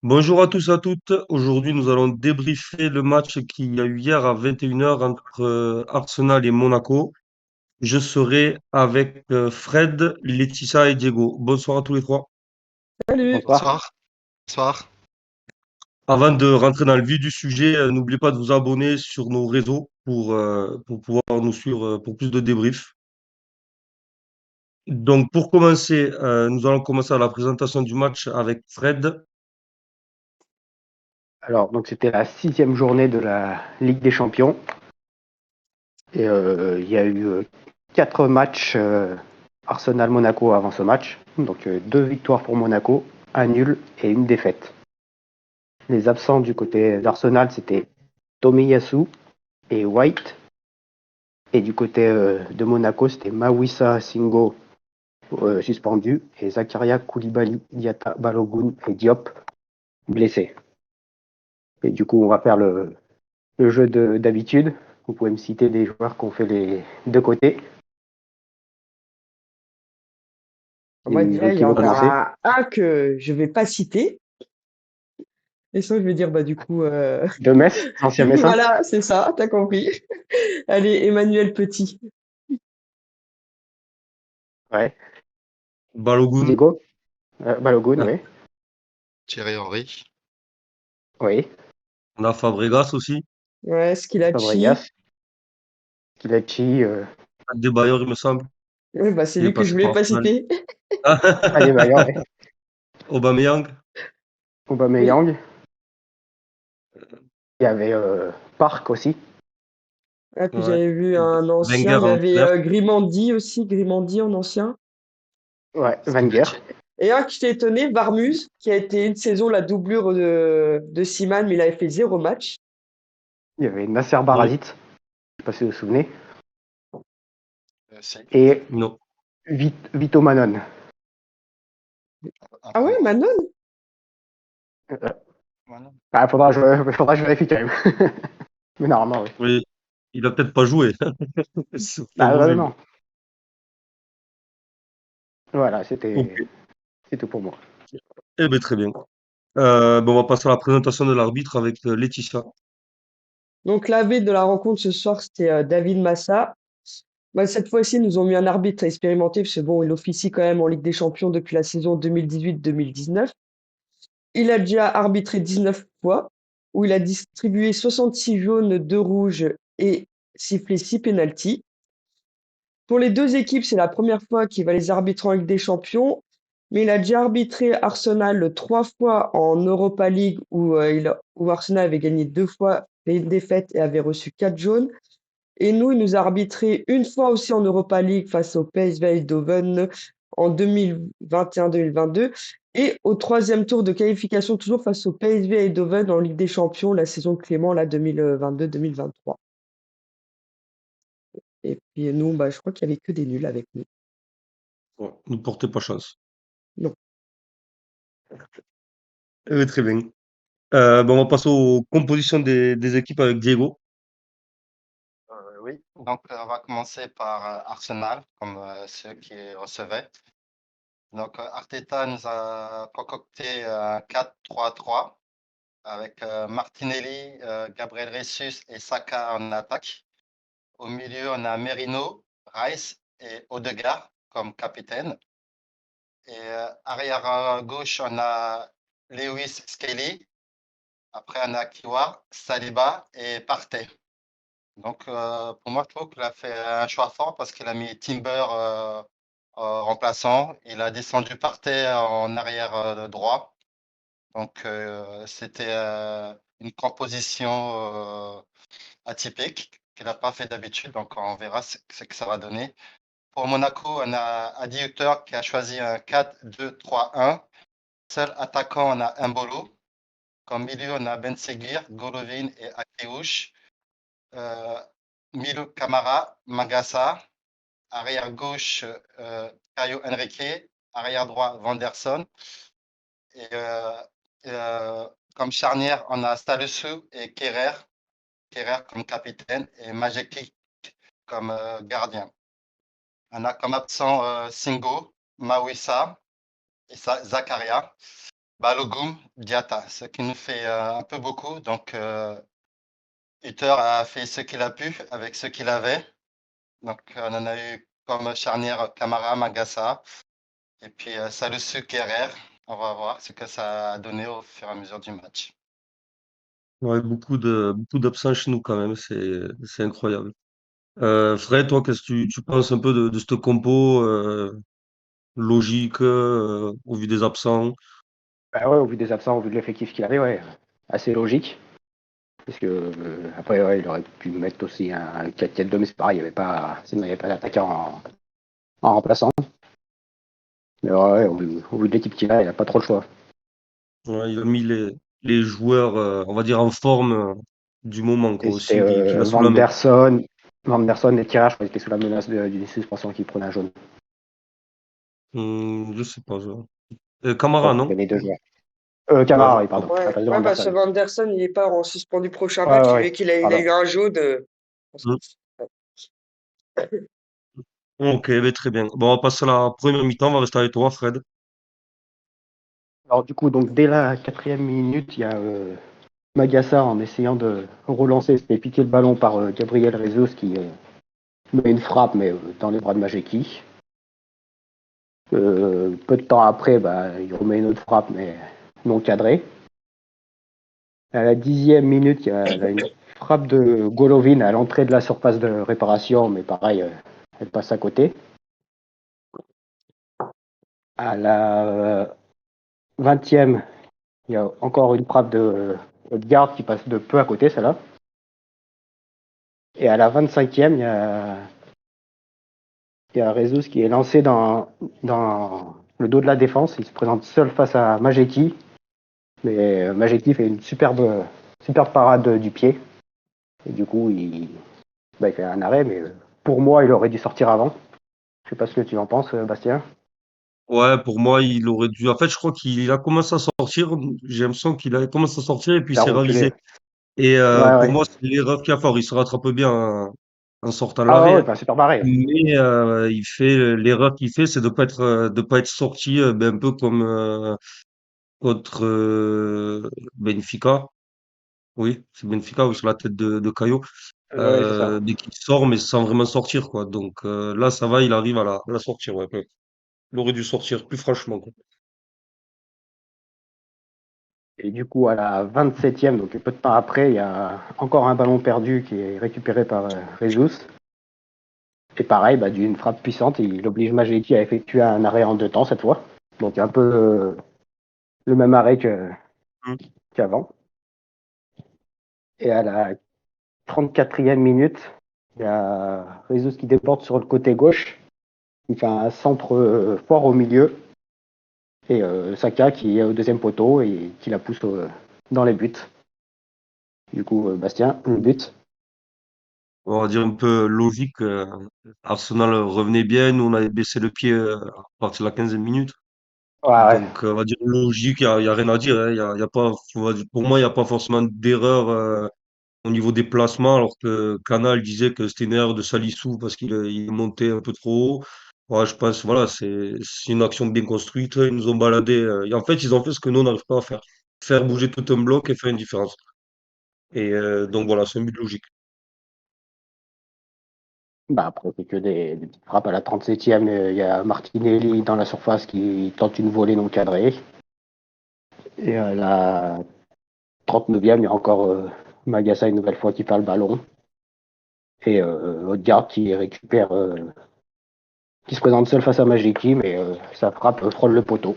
Bonjour à tous et à toutes. Aujourd'hui, nous allons débriefer le match qu'il y a eu hier à 21 heures entre Arsenal et Monaco. Je serai avec Fred, Laetitia et Diego. Bonsoir à tous les trois. Salut! Bonsoir. Bonsoir. Bonsoir. Avant de rentrer dans le vif du sujet, n'oubliez pas de vous abonner sur nos réseaux pour pouvoir nous suivre pour plus de débriefs. Donc, pour commencer, nous allons commencer à la présentation du match avec Fred. Alors, donc c'était la 6e journée de la Ligue des Champions. Et il y a eu 4 matchs Arsenal-Monaco avant ce match. Donc 2 victoires pour Monaco, un nul et une défaite. Les absents du côté d'Arsenal, c'était Tomiyasu et White. Et du côté de Monaco, c'était Mawissa Singo suspendu et Zakaria Koulibaly, Diatta Balogun et Diop blessés. Et du coup, on va faire le jeu d'habitude. Vous pouvez me citer des joueurs qui ont fait les deux côtés. Moi, déjà, il y Qui a veut encore commencer? un que je vais pas citer. Et ça, je vais dire, bah, du coup, De Metz, ancien Messin. voilà, c'est ça, t'as compris. Allez, Emmanuel Petit. Ouais. Balogun, Diego. Balogun, euh, oui. Thierry Henry. Oui. on a Fabregas aussi. Ouais, Skilacci. Fabregas. Kilachi. Adebayor, il me semble. Ouais, bah, c'est Il est lui que je passé voulais par pas Arsenal. citer. Adebayor, ouais. Aubameyang. Oui. Aubameyang. Il y avait Park aussi. Ah, puis Ouais. j'avais vu un ancien, Wenger il y en avait entraîneur. Grimandi aussi, Grimandi en ancien. Ouais, Wenger. Steven Et un qui s'est étonné, Varmus, qui a été une saison la doublure de Seaman, mais il avait fait 0 match. Il y avait Nasser Non, Barazit. Je sais pas si vous vous souvenez. c'est Et non. Vito Manon. un Ah peu ouais, moins. Manon? Voilà. Faudra que je vérifie quand même. Mais normalement, oui. Oui, il a peut-être pas joué. C'est pas Bah, mauvais, lui. non. Voilà, Ok. c'est tout pour moi. Eh bien, très bien. Ben, on va passer à la présentation de l'arbitre avec Laetitia. Donc la veille de la rencontre ce soir, c'était David Massa. Bah, cette fois-ci, ils nous ont mis un arbitre expérimenté, parce que bon, il officie quand même en Ligue des Champions depuis la saison 2018-2019. Il a déjà arbitré 19 fois, où il a distribué 66 jaunes, 2 rouges et sifflé 6 pénaltys. Pour les deux équipes, c'est la première fois qu'il va les arbitrer en Ligue des Champions, mais il a déjà arbitré Arsenal 3 fois en Europa League, où Arsenal avait gagné 2 fois, fait une défaite et avait reçu 4 jaunes. Et nous, il nous a arbitré une fois aussi en Europa League face au PSV Eindhoven en 2021-2022 et au troisième tour de qualification toujours face au PSV Eindhoven en Ligue des Champions la saison Clément, là, 2022-2023. Et puis nous, bah, je crois qu'il y avait que des nuls avec nous. Bon, ne portez pas chance. Non. Eh bien, très bien. Ben, on va passer aux compositions des équipes avec Diego. Oui. Donc, on va commencer par Arsenal, comme ceux qui recevaient. Donc, Arteta nous a concocté un 4-3-3 avec Martinelli, Gabriel Jesus et Saka en attaque. Au milieu, on a Merino, Rice et Odegaard comme capitaine. Et arrière gauche, on a Lewis Skelly. Après, on a Kiwa, Saliba et Partey. Donc, pour moi, je trouve qu'il a fait un choix fort parce qu'il a mis Timber remplaçant. Il a descendu Partey en arrière droit. Donc, c'était une composition atypique qu'il n'a pas fait d'habitude. Donc, on verra ce que ça va donner. Pour Monaco, on a Adi Hutter qui a choisi un 4-2-3-1. Seul attaquant, on a Mbolo. Comme milieu, on a Ben Seguir, Golovin et Akliouche. Euh, Milieu Camara, Magassa. Arrière gauche, Caio Henrique. Arrière droit, Vanderson. Et comme charnière, on a Salisu et Kerrer. Kerrer comme capitaine et Majeklik comme gardien. On a comme absent Singo, Mawissa et Zakaria. Balogun, Diatta, ce qui nous fait un peu beaucoup. Donc, Hutter a fait ce qu'il a pu avec ce qu'il avait. Donc, on en a eu comme charnière Camara, Magassa, et puis Salisu Kerrer. On va voir ce que ça a donné au fur et à mesure du match. Ouais, beaucoup d'absents chez nous quand même, c'est incroyable. Fred, toi, qu'est-ce que tu penses un peu de cette compo logique au vu des absents? Bah ouais, au vu des absents, au vu de l'effectif qu'il avait, ouais, assez logique. Parce que après, ouais, il aurait pu mettre aussi un 4-4-2, mais c'est pareil, il n'y avait pas d'attaquant en remplaçant. Mais ouais, au vu de l'équipe qu'il a, il n'a pas trop le choix. Ouais, il a mis les joueurs, on va dire, en forme du moment, Et quoi, c'était aussi, qu'il a sous la main. Vanderson et Tirage, qui étaient sous la menace d'une suspension qui prenait un jaune. Je sais pas. Camara, Bon, il y non? avait les deux joueurs. Ouais, Camara, oui, pardon, à la Ouais, place de ouais, parce que Vanderson. Vanderson, il est pas en suspendu prochain Ouais, match, ouais, vu ouais, qu'il a pardon. eu un jaune. Mm. Ok, ben, très bien. Bon, on va passer à la première mi-temps, on va rester avec toi, Fred. Alors du coup, donc dès la 4e minute, il y a Magassa en essayant de relancer, c'était piqué le ballon par Gabriel Jesus qui met une frappe, mais dans les bras de Majeki. Peu de temps après, bah, il remet une autre frappe, mais non cadrée. À la 10e minute, il y a là, une frappe de Golovin à l'entrée de la surface de réparation, mais pareil, elle passe à côté. À la 20e, il y a encore une frappe de Odegaard qui passe de peu à côté, celle-là. Et à la 25e, il y a Jesus qui est lancé dans le dos de la défense. Il se présente seul face à Majeki, mais Majeki fait une superbe parade du pied. Et du coup, il fait un arrêt, mais pour moi, il aurait dû sortir avant. Je sais pas ce que tu en penses, Bastien. Ouais, pour moi, il aurait dû. En fait, je crois qu'il a commencé à sortir. J'ai l'impression qu'il a commencé à sortir et puis il Il a s'est reculé. ravisé. Et Ouais, pour ouais. moi, c'est l'erreur qu'il a fait. Alors, il se rattrape bien en sortant Ah l'arrêt, ouais, hein. bah, super barré. Mais il fait l'erreur qu'il fait, c'est de pas être sorti, ben, un peu comme contre Benfica. Oui, c'est Benfica, oui, sur la tête de Caio. Ouais, c'est ça. Dès qu'il sort, mais sans vraiment sortir, quoi. Donc là, ça va, il arrive à la sortir. Ouais, ouais. Il aurait dû sortir, plus franchement, quoi. Et du coup, à la 27e, donc peu de temps après, il y a encore un ballon perdu qui est récupéré par Jesus. Et pareil, bah, d'une frappe puissante, il oblige Majeki à effectuer un arrêt en deux temps cette fois. Donc un peu le même arrêt Mm. qu'avant. Et à la 34e minute, il y a Jesus qui déborde sur le côté gauche. Il fait un centre fort au milieu. Et Saka qui est au deuxième poteau et qui la pousse dans les buts. Du coup, Bastien, le but. On va dire un peu logique. Arsenal revenait bien, nous on avait baissé le pied à partir de la 15e minute. Ouais, ouais. Donc on va dire logique, il y a rien à dire, hein. Il y a pas, pour moi, il n'y a pas forcément d'erreur au niveau des placements, alors que Canal disait que c'était une erreur de Salissou parce il est monté un peu trop haut. Ouais, je pense, voilà, c'est une action bien construite. Ils nous ont baladé. Et en fait, ils ont fait ce que nous, on n'arrive pas à faire. Faire bouger tout un bloc et faire une différence. Et donc voilà, c'est un but logique. Bah, après, c'est que des petites frappes. À la 37e, il y a Martinelli dans la surface qui tente une volée non cadrée. Et à la 39e, il y a encore Magassa une nouvelle fois qui perd le ballon. Et Odegaard qui récupère, qui se présente seul face à Majiki, mais sa frappe frôle le poteau.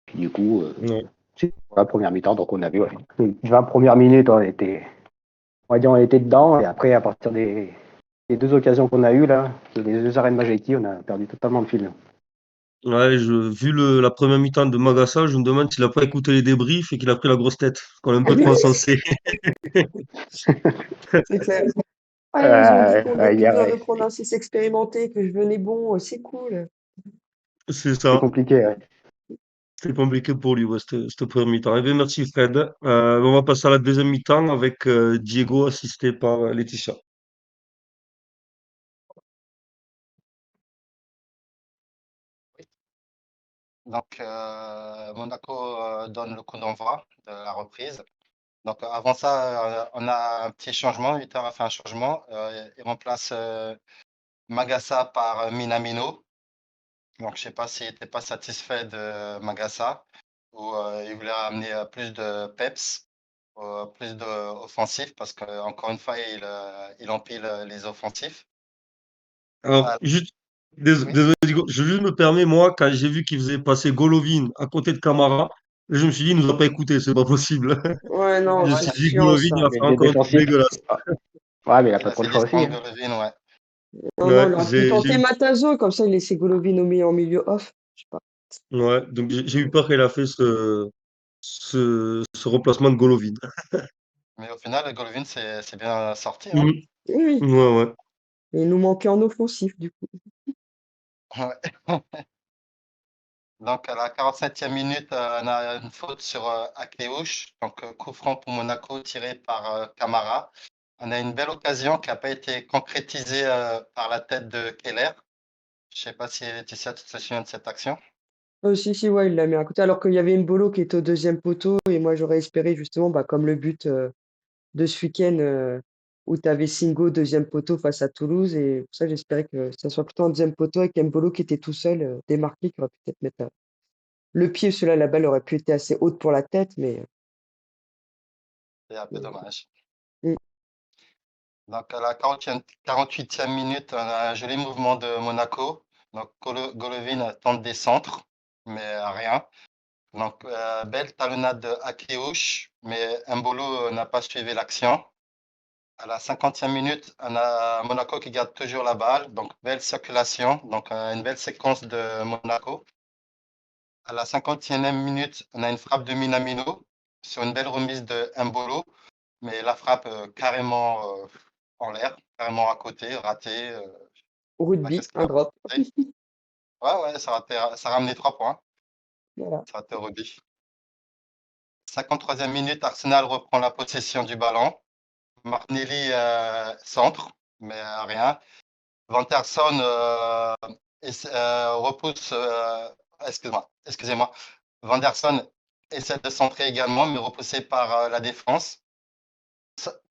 Puis du coup, Ouais. c'est pour la première mi-temps, donc on a vu, ouais, les 20 premières minutes, on va dire, on était dedans. Et après, à partir des deux occasions qu'on a eues, là, les deux arènes Majiki, on a perdu totalement le fil. Ouais, vu la première mi-temps de Magassa, je me demande s'il a pas écouté les débriefs et qu'il a pris la grosse tête, qu'on a un peu trop encensé. C'est clair. Ouais, ils ont dit qu'on a besoin de Ouais, prendre un 6 expérimenté, que je venais bon, c'est cool. C'est c'est ça. compliqué. Ouais. C'était compliqué pour lui, ouais, cette première mi-temps. Eh bien, merci Fred. On va passer à la deuxième mi-temps avec Diego assisté par Laetitia. Donc, Monaco donne le coup d'envoi de la reprise. Donc, avant ça, on a un petit changement. Hutter a fait un changement. Il remplace Magassa par Minamino. Donc, je sais pas s'il n'était pas satisfait de Magassa ou il voulait amener plus de peps, plus d'offensifs parce que encore une fois, il empile les offensifs. Alors, Ah, juste, oui, désolé, Diego, je juste me permets, moi, quand j'ai vu qu'il faisait passer Golovin à côté de Camara, je me suis dit, il nous a pas écouté, c'est pas possible. Ouais, non, Je me ouais, c'est suis dit, chiant Golovin, il ça. va faire Milieu encore un truc défensif. dégueulasse. Ouais, mais il a il pas a trop fait le choix aussi. descendre Hein. Golovin, ouais. Non, non, Ouais, il aurait pu tenter Matazo, comme ça il laissait Golovin en milieu off. Je sais pas. ouais, donc j'ai eu peur qu'elle a fait ce remplacement de Golovin. Mais au final, Golovin, c'est bien sorti, hein. Mhm. Oui, oui. Ouais, ouais. Mais il nous manquait en offensif, du coup. Ouais. Donc, à la 47e minute, on a une faute sur Akliouche. Donc, coup franc pour Monaco tiré par Camara. On a une belle occasion qui n'a pas été concrétisée par la tête de Keller. Je sais pas si Laetitia, tu te souviens de cette action. Si, si, ouais, il l'a mis à côté. Alors qu'il y avait Mbolo qui était au deuxième poteau. Et moi, j'aurais espéré, justement, bah, comme le but de ce week-end où tu avais Singo, deuxième poteau face à Toulouse. Et pour ça, j'espérais que ça soit plutôt un deuxième poteau avec Mbolo qui était tout seul, démarqué, qui aurait pu peut-être mettre le pied. Cela, la balle aurait pu être assez haute pour la tête. C'est un peu dommage. Mm. Donc, à la 48e minute, on a un joli mouvement de Monaco. Donc, Golovin tente des centres, mais rien. Donc, belle talonnade de Akliouche, mais Mbolo n'a pas suivi l'action. À la 50e minute, on a Monaco qui garde toujours la balle. Donc, belle circulation. Donc, une belle séquence de Monaco. À la 51e minute, on a une frappe de Minamino sur une belle remise de Mbolo. Mais la frappe carrément en l'air, carrément à côté, ratée. Au Qu'est-ce rugby, qu'il un a drop. raté? Ouais, ouais, ça a ramené 3 points. Voilà. Ça a été au rugby. 53e minute, Arsenal reprend la possession du ballon. Martinelli centre, mais rien. Vantersson repousse. Excusez-moi. Vandersson essaie de centrer également, mais repoussé par la défense.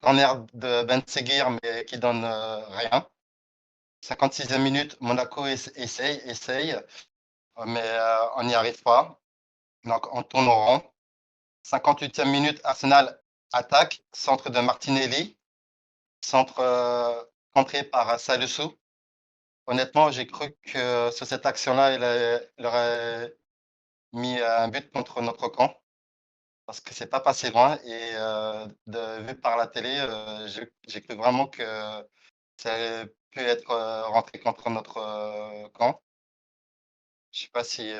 Corner de Ben Seguir, mais qui donne rien. 56e minute, Monaco essaye, mais on n'y arrive pas. Donc on tourne en rond. 58e minute, Arsenal attaque, centre de Martinelli, centre contré par Salisu. Honnêtement, j'ai cru que sur cette action-là, il aurait mis un but contre notre camp parce que c'est pas passé loin et vu par la télé, j'ai cru vraiment que ça aurait pu être rentré contre notre camp. Je sais pas si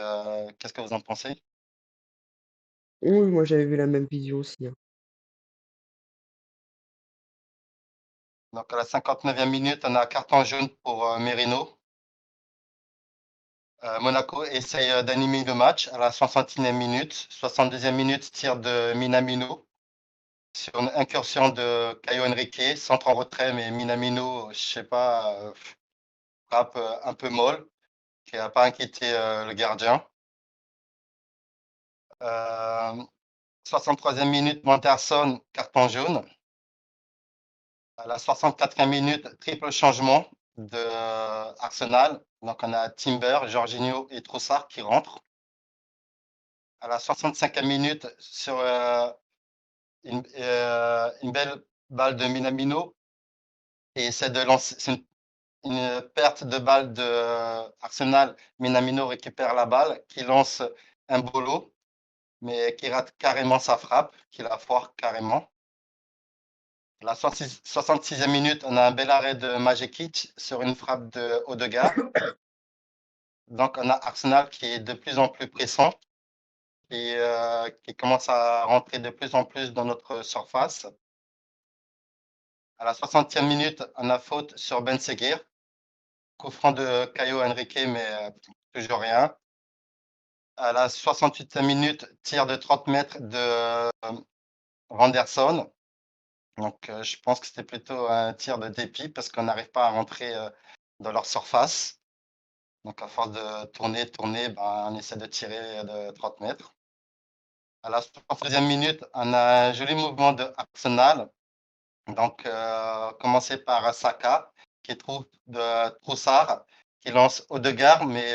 qu'est-ce que vous en pensez? Oui, moi j'avais vu la même vision aussi. Hein. Donc à la 59e minute, on a carton jaune pour Merino. Monaco essaye d'animer le match à la 61e minute. 62e minute, tir de Minamino sur une incursion de Caio Henrique, centre en retrait, mais Minamino, je sais pas, frappe un peu molle, qui n'a pas inquiété le gardien. 63e minute, Manderson, carton jaune. À la 64e minute, triple changement de Arsenal. Donc on a Timber, Jorginho et Trossard qui rentrent. À la 65e minute, sur une belle balle de Minamino, et essaie de lancer. C'est une perte de balle de Arsenal. Minamino récupère la balle, qui lance un bolo, mais qui rate carrément sa frappe, qui la foire carrément. À la 66e minute, on a un bel arrêt de Majekic sur une frappe de Odegaard. Donc, on a Arsenal qui est de plus en plus pressant et qui commence à rentrer de plus en plus dans notre surface. À la 60e minute, on a faute sur Ben Seguir. Coup franc de Caio Henrique, mais toujours rien. À la 68e minute, tir de 30 mètres de Vandersson. Donc, je pense que c'était plutôt un tir de dépit parce qu'on n'arrive pas à rentrer dans leur surface. Donc, à force de tourner, ben, on essaie de tirer de 30 mètres. À la 73e minute, on a un joli mouvement de Arsenal. Donc, commencer par Saka, qui trouve de Troussard, qui lance Odegaard, mais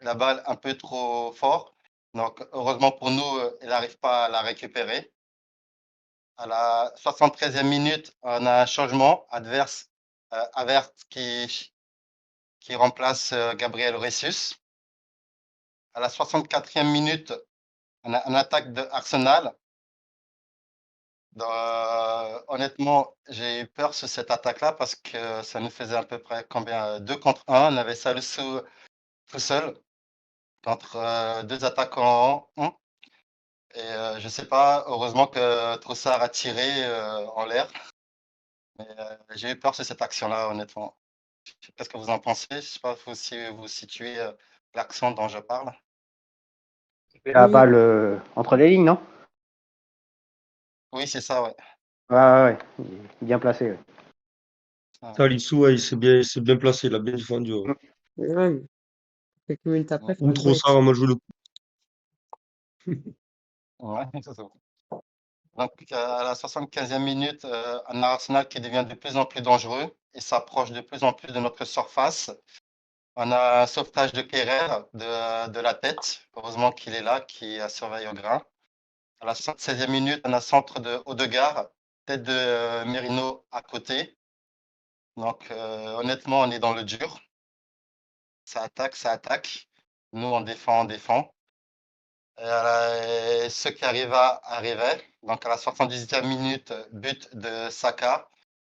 la balle un peu trop fort. Donc, heureusement pour nous, il n'arrive pas à la récupérer. À la 73e minute, on a un changement adverse, Havertz qui remplace Gabriel Jesus. À la 64e minute, on a une attaque de Arsenal. Honnêtement, j'ai eu peur sur cette attaque-là parce que ça nous faisait à peu près combien? 2 contre 1. On avait Salisu tout seul contre deux attaquants. Et je sais pas, heureusement que Trossard a tiré en l'air. Mais j'ai eu peur sur cette action-là, honnêtement. Je sais pas ce que vous en pensez. Je sais pas si vous situez l'accent dont je parle. La Oui, balle entre les lignes, non? Oui, c'est ça, ouais. Ouais, il est bien placé. Ouais. Ouais. Salisu, ouais, il s'est bien placé, il a bien défendu. Ouais. ouais, quelques minutes après, Ou Fred Wright. Trossard a mal joué le coup. Ouais, c'est ça. Donc, à la 75e minute, un Arsenal qui devient de plus en plus dangereux et s'approche de plus en plus de notre surface. On a un sauvetage de Kerrer de la tête. Heureusement qu'il est là, qui surveille au grain. À la 76e minute, on a centre de Odegaard, tête de Merino à côté. Donc, honnêtement, on est dans le dur. Ça attaque, ça attaque. Nous, on défend, on défend. Ce qui arriva arrivait. Donc, à la 78e minute, but de Saka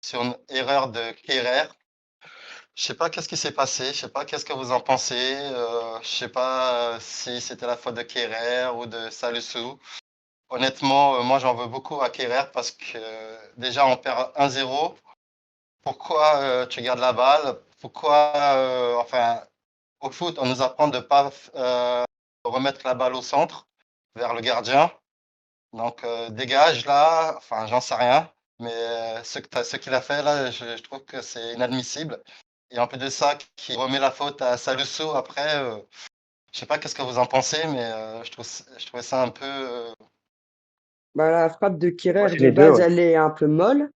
sur une erreur de Kerrer. Je sais pas qu'est-ce qui s'est passé. Je sais pas qu'est-ce que vous en pensez. Je sais pas si c'était la faute de Kerrer ou de Salisu. Honnêtement, moi, j'en veux beaucoup à Kerrer parce que déjà, on perd 1-0. Pourquoi tu gardes la balle? Pourquoi, enfin, au foot, on nous apprend de pas remettre la balle au centre vers le gardien. Donc, dégage là, enfin, j'en sais rien. Mais ce qu'il a fait là, je trouve que c'est inadmissible. Et en plus de ça, qui remet la faute à Salusso après, je sais pas qu'est-ce que vous en pensez, mais je trouvais ça un peu. Bah, la frappe de Moi, Kerrer, c'est de les deux, base, ouais. elle est un peu molle,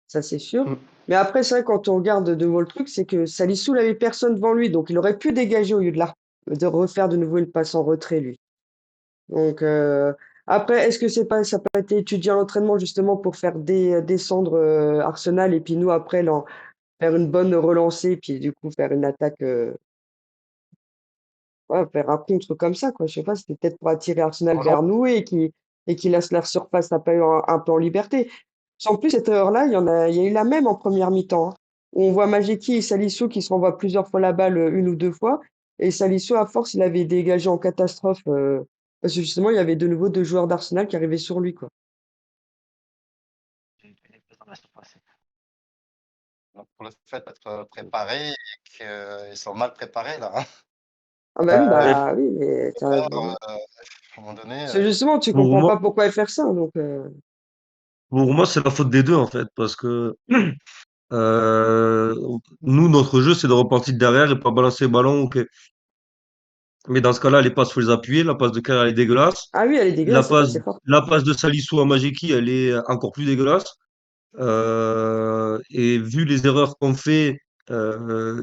ça c'est sûr. Mm. Mais après, c'est vrai, quand on regarde de nouveau le truc, c'est que Salissou n'avait personne devant lui, donc il aurait pu dégager au lieu de refaire de nouveau une passe en retrait, lui. Donc, après, est-ce que ça n'a pas été étudié en entraînement justement pour faire descendre Arsenal et puis nous, après, faire une bonne relancée, puis du coup, faire une attaque, ouais, faire un contre comme ça, quoi. Je sais pas, c'était peut-être pour attirer Arsenal vers Franchement, nous et qui laisse leur surface un peu, un peu en liberté. Sans plus, cette erreur-là, il y a eu la même en première mi-temps, hein, où on voit Majeki et Salisso qui se renvoient plusieurs fois la balle, une ou deux fois. Et Salisso, à force, il avait dégagé en catastrophe, parce que justement, il y avait de nouveau deux joueurs d'Arsenal qui arrivaient sur lui, quoi. Donc, pour le fait d'être préparé et qu'ils sont mal préparés là, hein. Ah bah oui, Ouais, bah oui, mais t'as Erreur, raison. à un moment donné, C'est justement, tu pour comprends moi, pas pourquoi faire ça, donc pour moi, c'est la faute des deux, en fait, parce que euh, nous, notre jeu, c'est de repartir de derrière et pas balancer le ballon. Ok. Mais dans ce cas-là, les passes, faut les appuyer. La passe de Kerr, elle est dégueulasse. ah oui, elle est La dégueulasse, c'est passe, passé fort. la passe de Salisu à Majeki, elle est encore plus dégueulasse. Et vu les erreurs qu'on fait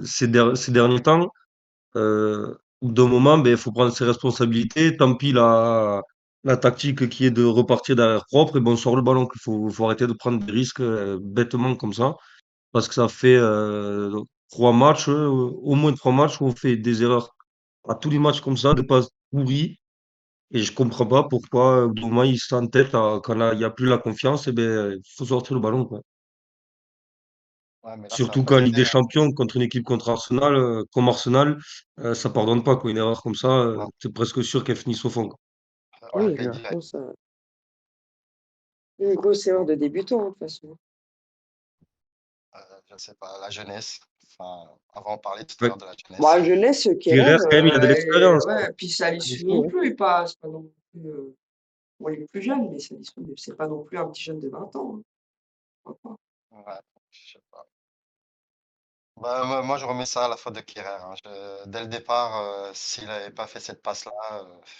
ces derniers temps, au bout d'un moment, ben, il faut prendre ses responsabilités. Tant pis la tactique qui est de repartir derrière propre, et bon, on sort le ballon. Il faut arrêter de prendre des risques bêtement comme ça, parce que ça fait 3 matchs, au moins 3 matchs où on fait des erreurs à tous les matchs comme ça, des passes pourries. Et je comprends pas pourquoi, au bout d'un moment, il s'entête quand il n'y a plus la confiance, et ben, il faut sortir le ballon, quoi. ouais, mais là, ça n'a Surtout pas qu'en Ligue été. des Champions, contre une équipe contre Arsenal, comme Arsenal, ça pardonne pas, quoi. Une erreur comme ça, Non, c'est presque sûr qu'elle finisse au fond, quoi. ça aurait Oui, été mais direct. bon, ça, une grosse erreur de débutant, hein, de toute façon. Je sais pas, la jeunesse. Enfin, avant, on parlait tout à Ouais. l'heure de la jeunesse. Bah, jeunesse, Kerrer, Kerrer, quand même, il a de l'expérience. ouais, puis Salisu non plus, c'est pas non plus, bon, il est plus jeune, mais Salisu, c'est pas non plus un petit jeune de 20 ans, hein, je crois pas. Ouais, je sais pas. Bah, moi, je remets ça à la faute de Kehrer, hein. Dès le départ, s'il n'avait pas fait cette passe-là,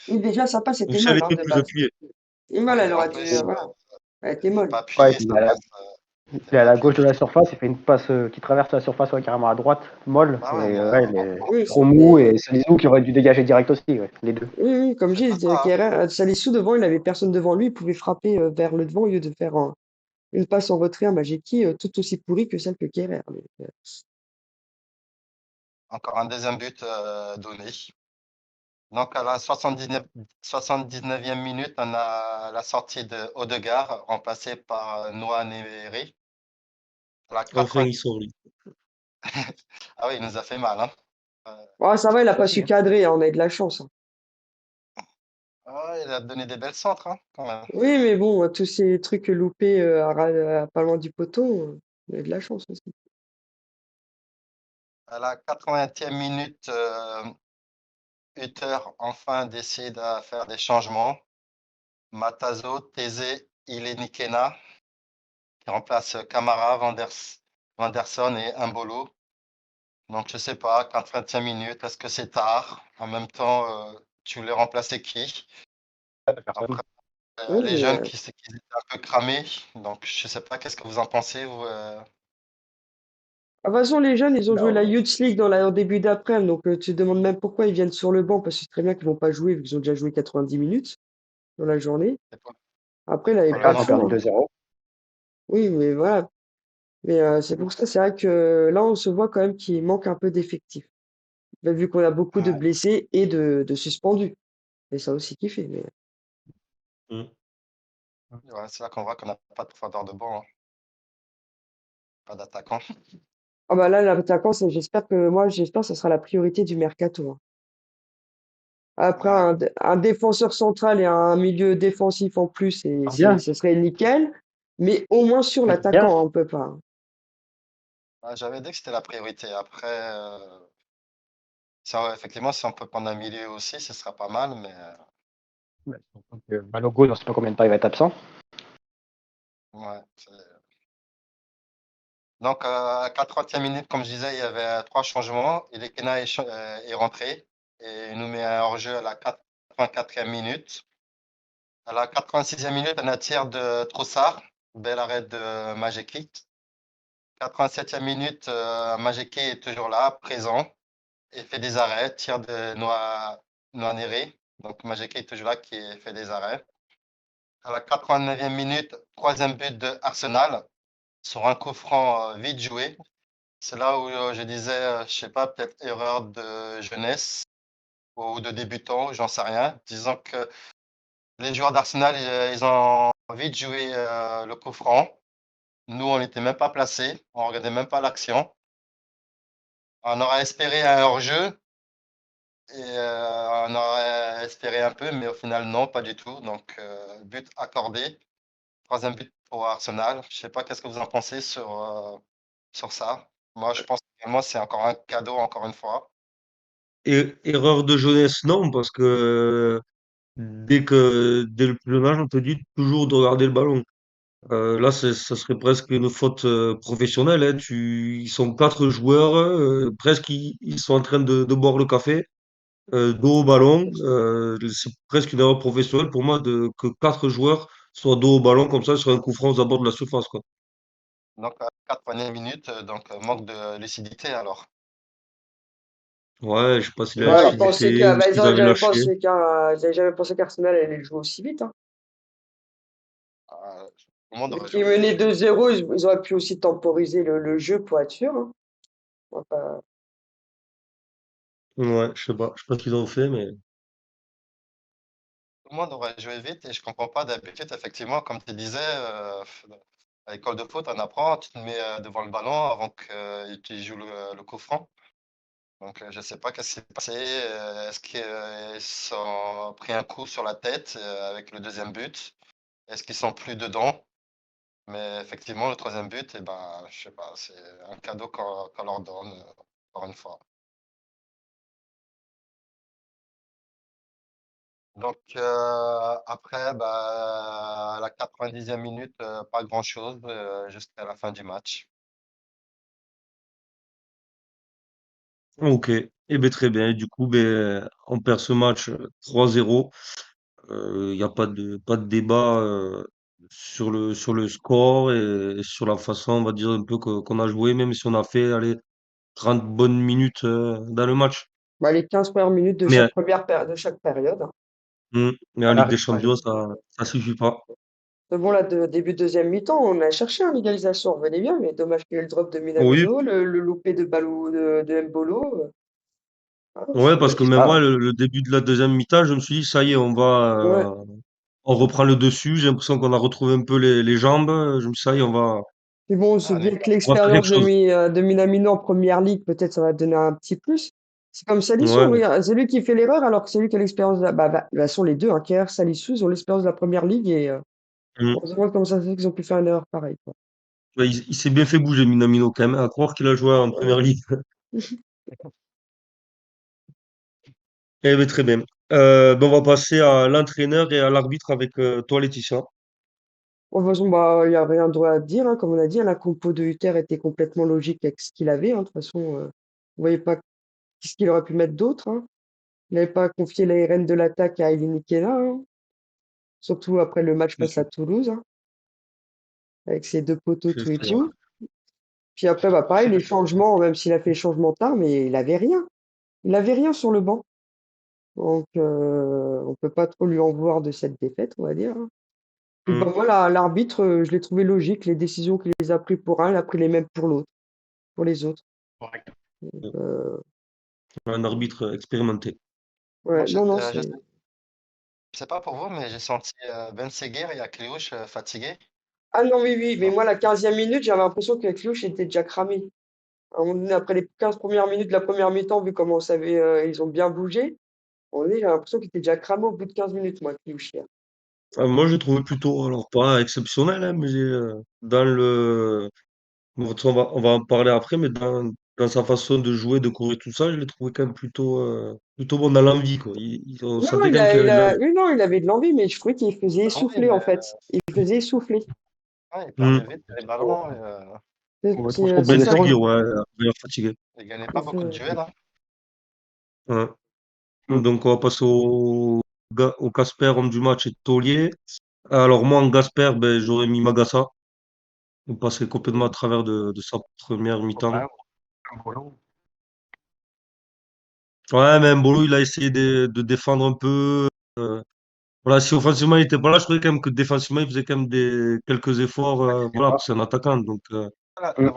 Oui, déjà, sa passe était Michel molle, hein, était de plus base. appuyé. Et mal, oui, elle en aurait dû, plus, voilà, elle était il n'était molle. pas Ouais, appuyé, puis sa passe n'était il est à pas la gauche de appuyée. la surface, il fait une passe qui traverse la surface, ouais, carrément à droite, molle. Bah ouais, Et mais ouais, il est Oui, trop mou c'était, et Salisu qui aurait dû dégager direct aussi, ouais, les deux. oui, oui, comme c'est je pas dis, ça, hein. Kehrer, Salissou devant, il avait personne devant lui, il pouvait frapper vers le devant au lieu de faire une passe en retrait à Majeki tout aussi pourrie que celle que Kehrer. Encore un deuxième but donné. Donc à la 79e minute, on a la sortie de Odegaard, remplacé par Noah Neveri. À la Enfin, 80... il sort, lui. Ah oui, il nous a fait mal, hein. Euh, Oh, ça va, il a pas Aussi, su hein. cadrer, on a eu de la chance, hein. ah, il a donné des belles centres, hein, quand même. Oui, mais bon, tous ces trucs loupés pas loin du poteau, on a eu de la chance aussi. À la 80e minute, Hutter enfin décide à faire des changements. Matazo, Thésée, Ilenikena, qui remplace Camara, Vanderson et Mbolo. Donc je sais pas, 80e minute, est-ce que c'est tard? En même temps, tu voulais remplacer qui? Personne. Après, Oui, les mais jeunes qui étaient un peu cramés. Donc je sais pas, qu'est-ce que vous en pensez, vous, de toute façon, les jeunes, ils ont joué la Non, Youth League au début d'après, donc tu te demandes même pourquoi ils viennent sur le banc, parce que c'est très bien qu'ils vont pas jouer, vu qu'ils ont déjà joué 90 minutes dans la journée. c'est pas, Après, il n'avait pas le pas là, de ils ont moment. sous, perdu hein. 2-0. Oui, mais voilà. Mais c'est pour ça, c'est vrai que là, on se voit quand même qu'il manque un peu d'effectifs. Bah, vu qu'on a beaucoup de Ouais, blessés et de suspendus. Et ça aussi qui fait. Mais... Mm. ouais, c'est là qu'on voit qu'on n'a pas de profondeur de banc, hein, pas d'attaquant. Ah bah là, l'attaquant, j'espère que ce sera la priorité du mercato, hein. Après, Ouais. un défenseur central et un milieu défensif en plus, Bien, ce serait nickel. Mais au moins sur bien. l'attaquant, on peut pas, hein. Ouais, j'avais dit que c'était la priorité. Après, effectivement, si on peut prendre un milieu aussi, ce sera pas mal, mais Ouais, donc, Balogun, on ne sait pas combien de temps il va être absent. ouais. Donc, à 80e minute, comme je disais, il y avait trois changements. Et Lekena est rentré et il nous met un hors-jeu à la 84e minute. À la 86e minute, on a tir de Trossard. Bel arrêt de Majeki. 87e minute, Majeki est toujours là, présent, et fait des arrêts. Tir de Nwaneri. Donc, Majeki est toujours là qui fait des arrêts. À la 89e minute, troisième but de Arsenal sur un coup franc vite joué. C'est là où je disais, je sais pas, peut-être erreur de jeunesse ou de débutant, j'en sais rien. Disons que les joueurs d'Arsenal, ils ont vite joué le coup franc. Nous, on n'était même pas placés, on regardait même pas l'action. On aurait espéré un hors-jeu et on aurait espéré un peu, mais au final, non, pas du tout. Donc, but accordé. Troisième but pour Arsenal. Je sais pas, qu'est-ce que vous en pensez sur ça? Moi, je pense que moi, c'est encore un cadeau, encore une fois. Erreur de jeunesse, non, parce que dès le plus jeune âge, on te dit toujours de regarder le ballon. Là, ça serait presque une faute professionnelle, hein. Ils sont quatre joueurs, presque ils sont en train de boire le café, dos au ballon. C'est presque une erreur professionnelle pour moi que quatre joueurs soient dos au ballon comme ça sur un coup franc aux abords de la surface, quoi. Donc, à 4e minute, donc manque de lucidité alors. Ouais, je sais pas si la Ouais, alors, lucidité ou Ils s'ils n'avaient avaient jamais lâché. pensé ils avaient jamais pensé qu'Arsenal allait jouer aussi vite, hein. Tout le monde Vu aurait qu'ils joué vite. menaient 2-0, ils auraient pu aussi temporiser le jeu pour être sûr, hein. On va pas- Ouais, je sais pas ce qu'ils ont fait, mais Tout le monde aurait joué vite et je comprends pas d'habitude, effectivement, comme tu disais, à l'école de foot, on apprend, tu te mets devant le ballon avant que tu joues le coup franc. Donc, je sais pas qu'est-ce qui s'est passé. Est-ce qu'ils ont pris un coup sur la tête avec le deuxième but? Est-ce qu'ils sont plus dedans? Mais effectivement, le troisième but, eh ben, je sais pas, c'est un cadeau qu'on leur donne, encore une fois. Donc, après, bah, à la 90e minute, pas grand-chose jusqu'à la fin du match. Ok. Eh ben très bien. Du coup, ben, on perd ce match 3-0. Il n'y a pas de débat sur le score et sur la façon, on va dire, un peu qu'on a joué, même si on a fait allez, 30 bonnes minutes dans le match. Bah, les 15 premières minutes de Mais, de chaque période, hein. mais en On Ligue des arrive pas. Champions, ça suffit pas. Mais bon, là, début de deuxième mi-temps, on a cherché une égalisation, on revenait bien, mais dommage qu'il y ait eu le drop de Oui, Minamino, le loupé de Balou de Mbolo. Ah, ouais, parce que C'est même moi, pas. le début de la deuxième mi-temps, je me suis dit, ça y est, ouais. on reprend le dessus. J'ai l'impression qu'on a retrouvé un peu les jambes. Je me suis dit, ça y est, Mais bon, on se Ah, dit que on va faire l'expérience quelque chose. De Minamino en première ligue, peut-être ça va donner un petit plus. C'est comme Salissou, Ouais. regarde, c'est lui qui fait l'erreur, alors que c'est lui qui a l'expérience de toute façon, les deux, hein, Kerr, Salissou, ils ont l'expérience de la première ligue et Mm. on se demande comment ça se fait qu'ils ont pu faire une erreur pareille, quoi. Ouais, il s'est bien fait bouger, Minamino, quand même, à croire qu'il a joué en Ouais. première ligue. Eh bien, très bien. Ben, on va passer à l'entraîneur et à l'arbitre avec toi, Laetitia. Bon, de toute façon, bah, il n'y a rien de droit à dire, hein, comme on a dit, hein, la compo de Hutter était complètement logique avec ce qu'il avait, hein, de toute façon, vous voyez pas ce qu'il aurait pu mettre d'autre, hein. Il n'avait pas confié les rênes de l'attaque à Elie Kena, hein, surtout après le match face à Toulouse, hein, avec ses deux poteaux tout et C'est vrai. tout. Puis après, bah, pareil, les changements, même s'il a fait les changements tard, mais il avait rien. Il avait rien sur le banc. Donc, on peut pas trop lui en vouloir de cette défaite, on va dire, hein. Puis bah, Mm. moi, l'arbitre, je l'ai trouvé logique. Les décisions qu'il les a prises pour un, il a pris les mêmes pour l'autre, pour les autres. correct. Euh, Un arbitre expérimenté. ouais, Moi, non, non, je c'est. sais pas pour vous, mais j'ai senti Ben Seghir et Akliouche fatigués. Ah non, oui, oui, mais Donc, moi, la 15e minute, j'avais l'impression que Clouche était déjà cramé. À un moment donné, après les 15 premières minutes de la première mi-temps, vu comment on savait, ils ont bien bougé, on est, j'ai l'impression qu'il était déjà cramé au bout de 15 minutes, moi, Clouche, hier. Moi, j'ai trouvé plutôt, alors pas exceptionnel, hein, mais dans le. Bon, de toute façon, on va en parler après, mais dans sa façon de jouer, de courir, tout ça, je l'ai trouvé quand même plutôt bon dans l'envie, quoi. On Non, sentait quand même qu'il avait de l'envie. oui, non, il avait de l'envie, mais je trouvais qu'il faisait ah oui, essouffler, mais en fait. Il faisait essouffler. ouais, il Mm. perdait vite les ballons. On va trop se C'est Ben ça. reposer. Seguir, ouais, il a fatigué. Il gagnait pas Il beaucoup de fait- duels, hein. Ouais. Mm. Donc, on va passer au Casper, homme du match, et Taulier. Alors, moi, en Gasper, ben, j'aurais mis Magassa. On passait complètement à travers de sa première mi-temps. Ouais, un boulot. Ouais, mais Mbolo, il a essayé de défendre un peu. Voilà, si offensivement il était pas là, je trouvais quand même que défensivement il faisait quand même quelques efforts. Voilà, parce que c'est un attaquant. Donc, Mm.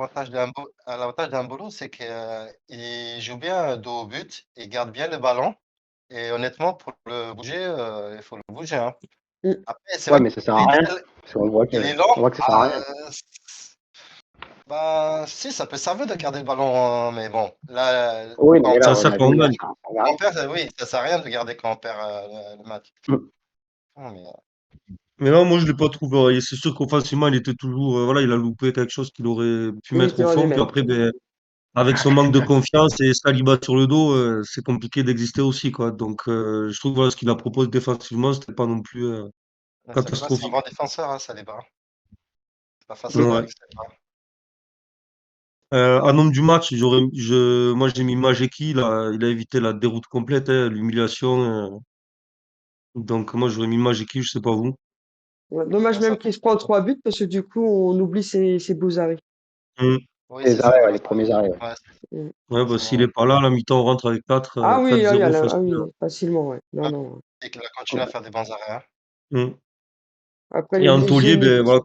L'avantage d'un boulot, c'est qu'il joue bien dos au but, il garde bien le ballon. Et honnêtement, pour le bouger, il faut le bouger, hein. Mm. Après, c'est Ouais, vrai mais ça sert à qu'il rien. Parce qu'on voit il que, est lent. on voit que ça sert à rien. Bah, si, ça peut servir de garder le ballon, hein, mais bon, là, Oui, non, quand mais on là, ça on sert a quand on vu, là, gagne. ça sert à quand on rien. perd, oui, ça sert à rien de garder quand on perd le match. Mm. Non, mais, Mais là, moi, je l'ai pas trouvé. Et c'est sûr qu'offensivement, il était toujours. Voilà, il a loupé quelque chose qu'il aurait pu Oui, mettre tu au aurais dû fond. Puis mettre. après, ben, avec son manque de confiance et Saliba sur le dos, c'est compliqué d'exister aussi, quoi. Donc, je trouve que voilà, ce qu'il a proposé défensivement, c'était pas non plus Saliba, c'est un catastrophique. bon défenseur, hein, Saliba. C'est pas facile Mm. Ouais. avec Saliba. Un homme du match, moi j'ai mis Majeki, il a évité la déroute complète, hein, l'humiliation. Donc moi j'aurais mis Majeki, je sais pas vous. Ouais, dommage Ouais, ça, même qu'il se prend 3 buts, parce que du coup, on oublie ses beaux arrêts. Mm. oui, Les c'est ça, arrêts, ouais, ouais. les premiers arrêts. Ouais. Ouais, Mm. Ouais, bah, s'il effectivement. est pas là, à la mi-temps, on rentre avec Ah oui, là, 4-0 ah facile. oui, facilement, ouais. Non, Ouais, non. et qu'il a continué à faire des bons arrêts, hein. Mm. Après Et les en taulier, génies. ben voilà.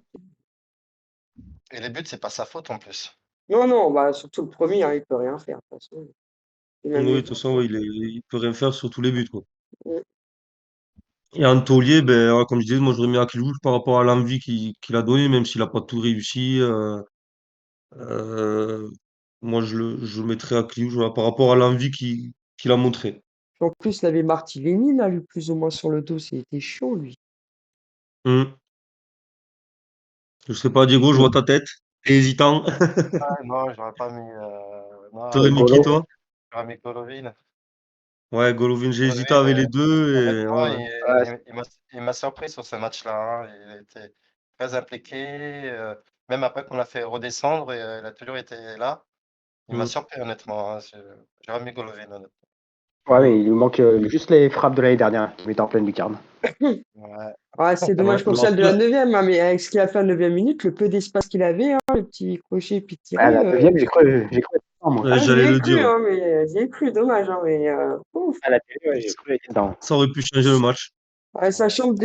Et les buts, c'est pas sa faute en plus. Non, non, bah surtout le premier, hein, il peut rien faire, de toute façon. Et même Oui, de les toute autres, façon, hein. ouais, il peut rien faire sur tous les buts, quoi. Mm. Et en taulier, ben, voilà, comme je disais, moi j'aurais mis Akliouche par rapport à l'envie qu'il a donné, même s'il a pas tout réussi. Euh, moi je le mettrais Akliouche voilà, par rapport à l'envie qu'il a montré. En plus, il avait Martileni, là, lui, plus ou moins sur le dos, c'était chiant, lui. Mm. Je sais pas, Diego, je vois ta tête. T'es hésitant. Ah, non, j'aurais pas mis. T'aurais Non, mis qui, Golo. toi? j'aurais mis Golovin. Ouais, Golovin, j'ai hésité Golovin, avec les deux. Et, honnêtement, ouais. Ouais, il m'a surpris sur ce match-là, hein. Il était très impliqué. Même après qu'on l'a fait redescendre, il a toujours été là. Il m'a Mm. surpris, honnêtement, hein. J'aurais mis Golovin, honnêtement. Ouais, Mm. mais il lui manque juste les frappes de l'année dernière qui mettaient en pleine lucarne. Ouais. Ah, c'est dommage Ouais, pour mais celle de la après, 9e, hein, mais avec ce qu'il a fait à la 9e minute, le peu d'espace qu'il avait, hein, le petit crochet puis À tiré, la deuxième, j'ai cru être dedans, moi. ah, j'y j'allais ai le cru, dire. hein, mais j'y ai cru, dommage, hein, mais ouf. À la télé, ouais, j'ai cru être dedans. Ça aurait pu changer le match, Ouais, Ouais. ça change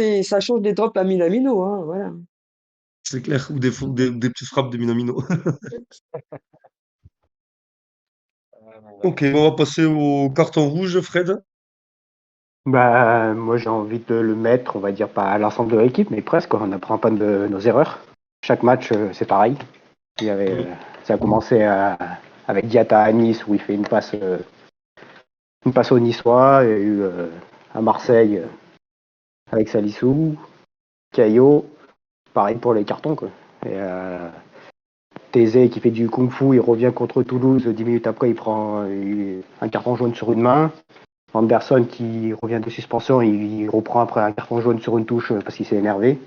des drops à Minamino, hein, voilà. c'est clair. Ou des petites frappes de Minamino. Mais Ok, on va passer au carton rouge, Fred. Bah, moi, j'ai envie de le mettre, on va dire, pas à l'ensemble de l'équipe, mais presque, quoi. On n'apprend pas de nos erreurs. Chaque match, c'est pareil. Il y avait, Mm. ça a commencé avec Diatta à Nice, où il fait une passe au Niçois. Il y a eu à Marseille avec Salissou, Caillot, pareil pour les cartons, quoi. Et Thésée qui fait du kung-fu, il revient contre Toulouse, 10 minutes après, il prend un carton jaune sur une main. Anderson qui revient de suspension, il reprend après un carton jaune sur une touche parce qu'il s'est énervé.